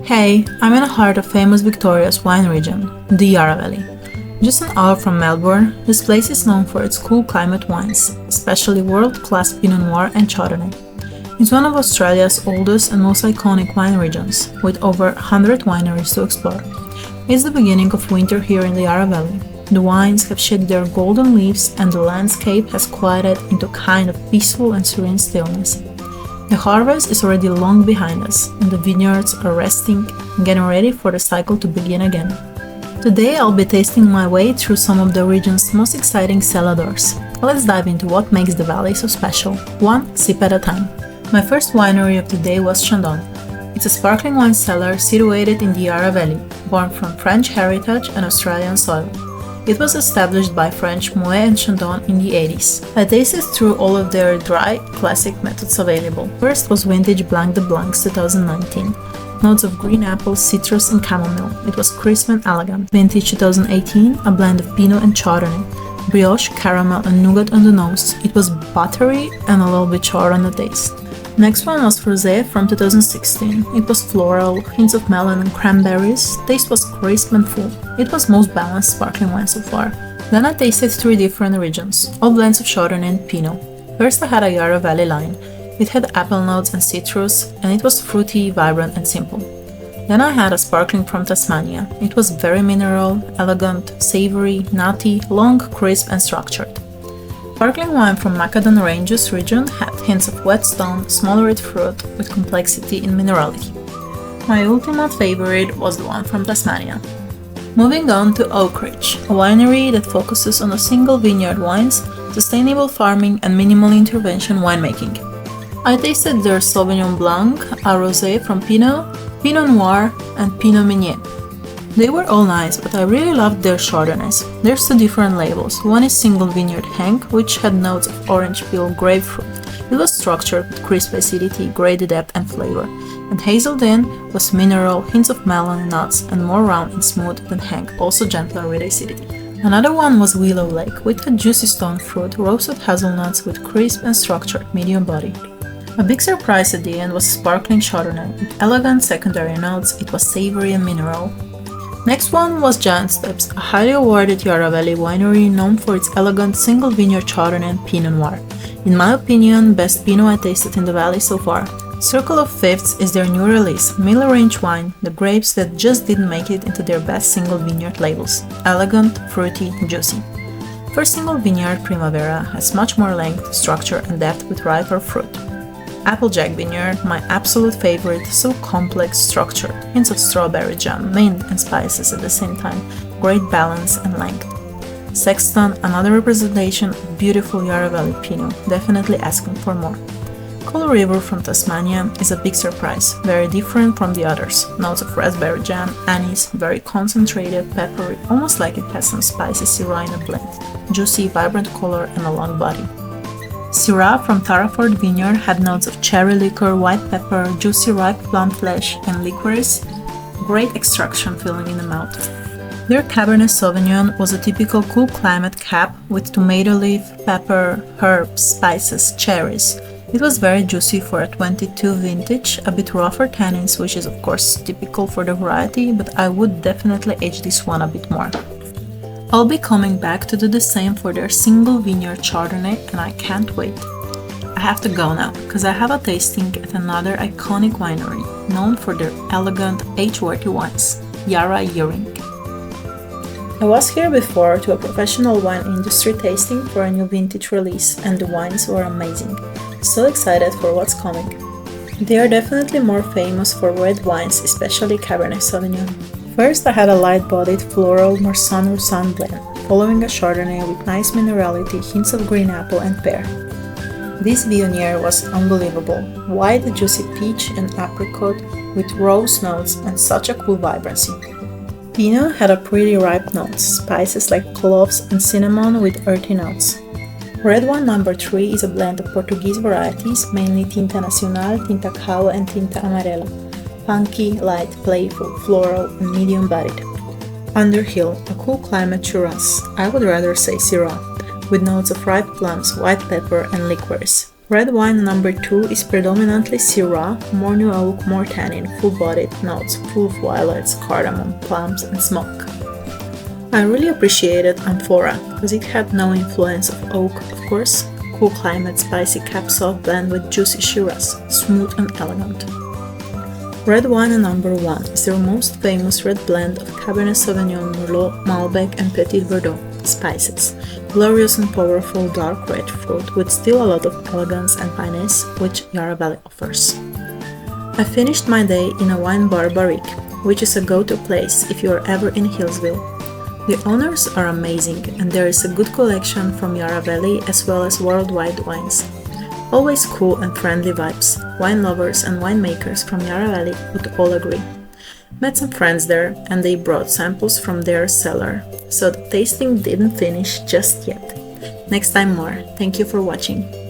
Hey, I'm in the heart of famous Victoria's wine region, the Yarra Valley. Just an hour from Melbourne, this place is known for its cool climate wines, especially world-class Pinot Noir and Chardonnay. It's one of Australia's oldest and most iconic wine regions, with over 100 wineries to explore. It's the beginning of winter here in the Yarra Valley. The wines have shed their golden leaves and the landscape has quieted into a kind of peaceful and serene stillness. The harvest is already long behind us, and the vineyards are resting and getting ready for the cycle to begin again. Today I'll be tasting my way through some of the region's most exciting celladors. Let's dive into what makes the valley so special, one sip at a time. My first winery of the day was Chandon. It's a sparkling wine cellar situated in the Yarra Valley, born from French heritage and Australian soil. It was established by French Moet and Chandon in the 80s. I tasted through all of their dry, classic methods available. First was Vintage Blanc de Blancs 2019. Notes of green apple, citrus and chamomile. It was crisp and elegant. Vintage 2018, a blend of Pinot and Chardonnay. Brioche, caramel and nougat on the nose. It was buttery and a little bit sour on the taste. Next one was Rosé from 2016. It was floral, hints of melon and cranberries. Taste was crisp and full. It was most balanced sparkling wine so far. Then I tasted three different regions, all blends of Chardonnay and Pinot. First I had a Yarra Valley line. It had apple notes and citrus, and it was fruity, vibrant and simple. Then I had a sparkling from Tasmania. It was very mineral, elegant, savory, nutty, long, crisp and structured. Sparkling wine from Macedon Ranges region had hints of wet stone, small red fruit with complexity in minerality. My ultimate favorite was the one from Tasmania. Moving on to Oak Ridge, a winery that focuses on a single vineyard wines, sustainable farming and minimal intervention winemaking. I tasted their Sauvignon Blanc, a Rosé from Pinot, Pinot Noir and Pinot Meunier. They were all nice, but I really loved their Chardonnays. There's two different labels. One is Single Vineyard Hank, which had notes of orange peel grapefruit. It was structured with crisp acidity, great depth and flavor. And Hazeled In was mineral, hints of melon and nuts, and more round and smooth than Hank, also gentler with acidity. Another one was Willow Lake, with a juicy stone fruit, roasted hazelnuts with crisp and structured, medium body. A big surprise at the end was sparkling Chardonnay. With elegant secondary notes, it was savory and mineral. Next one was Giant Steps, a highly awarded Yarra Valley winery known for its elegant single vineyard Chardonnay and Pinot Noir. In my opinion, best Pinot I tasted in the valley so far. Circle of Fifths is their new release, middle range wine, the grapes that just didn't make it into their best single vineyard labels. Elegant, fruity, juicy. First single vineyard Primavera has much more length, structure and depth with riper fruit. Applejack Vineyard, my absolute favorite, so complex, structured, hints of strawberry jam, mint and spices at the same time, great balance and length. Sexton, another representation of beautiful Yarra Valley Pinot, definitely asking for more. Cool River from Tasmania is a big surprise, very different from the others. Notes of raspberry jam, anise, very concentrated, peppery, almost like it has some spicy Syrah in a blend. Juicy, vibrant color and a long body. Syrah from Tarraford Vineyard had notes of cherry liquor, white pepper, juicy ripe plum flesh, and licorice, great extraction feeling in the mouth. Their Cabernet Sauvignon was a typical cool climate cab with tomato leaf, pepper, herbs, spices, cherries. It was very juicy for a 22 vintage, a bit rougher tannins, which is of course typical for the variety, but I would definitely age this one a bit more. I'll be coming back to do the same for their single vineyard Chardonnay and I can't wait. I have to go now, because I have a tasting at another iconic winery, known for their elegant, age-worthy wines, Yarra Earring. I was here before to a professional wine industry tasting for a new vintage release and the wines were amazing. So excited for what's coming. They are definitely more famous for red wines, especially Cabernet Sauvignon. First I had a light-bodied floral Marsanne blend, following a Chardonnay with nice minerality, hints of green apple and pear. This Viognier was unbelievable, white juicy peach and apricot with rose notes and such a cool vibrancy. Pinot had a pretty ripe notes, spices like cloves and cinnamon with earthy notes. Red one number 3 is a blend of Portuguese varieties, mainly Tinta Nacional, Tinta Cava and Tinta Amarela. Funky, light, playful, floral, and medium-bodied. Underhill, a cool climate Shiraz, I would rather say Syrah, with notes of ripe plums, white pepper, and licorice. Red wine number 2 is predominantly Syrah, more new oak, more tannin, full-bodied notes, full of violets, cardamom, plums, and smoke. I really appreciated Amphora because it had no influence of oak, of course, cool climate, spicy cap soft blend with juicy Shiraz, smooth and elegant. Red wine number 1 is their most famous red blend of Cabernet Sauvignon, Merlot, Malbec, and Petit Verdot spices. Glorious and powerful dark red fruit with still a lot of elegance and finesse, which Yarra Valley offers. I finished my day in a wine bar barrique, which is a go-to place if you are ever in Hillsville. The owners are amazing and there is a good collection from Yarra Valley as well as worldwide wines. Always cool and friendly vibes. Wine lovers and winemakers from Yarra Valley would all agree. Met some friends there and they brought samples from their cellar, so the tasting didn't finish just yet. Next time more. Thank you for watching.